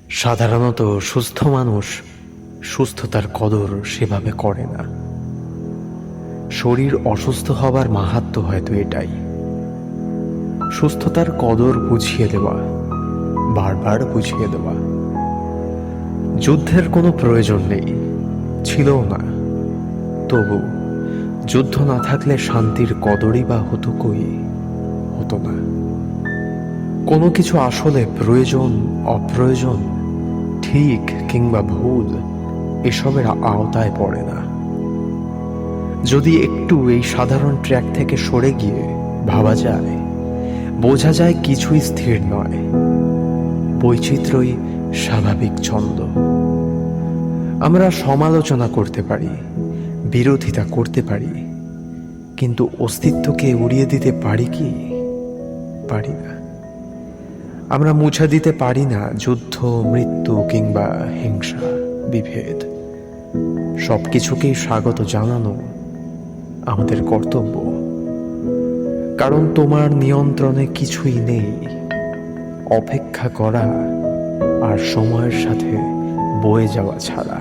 সাধারণত সুস্থ মানুষ সুস্থতার কদর সেভাবে করে না। শরীর অসুস্থ হবার মাহাত্ম্য হয়তো এটাই, সুস্থতার কদর বুঝিয়ে দেওয়া, বারবার বুঝিয়ে দেওয়া। যুদ্ধের কোনো প্রয়োজন নেই, ছিলও না। তবু যুদ্ধ না থাকলে শান্তির কদরই বা হতো কই? হতো না। কোনো কিছু আসলে প্রয়োজন অপ্রয়োজন, ঠিক কিংবা ভুল, এসবের আওতায় পড়ে না। যদি একটু এই সাধারণ ট্র্যাক থেকে সরে গিয়ে ভাবা যায়, বোঝা যায় কিছুই স্থির নয়, বৈচিত্র্যই স্বাভাবিক ছন্দ। আমরা সমালোচনা করতে পারি, বিরোধিতা করতে পারি, কিন্তু অস্তিত্বকে উড়িয়ে দিতে পারি কি? পারি না। আমরা মুছে দিতে পারি না যুদ্ধ, মৃত্যু কিংবা হিংসা, বিভেদ। সবকিছুকেই স্বাগত জানানো আমাদের কর্তব্য, কারণ তোমার নিয়ন্ত্রণে কিছুই নেই। অপেক্ষা করা আর সময়ের সাথে বয়ে যাওয়া ছাড়া।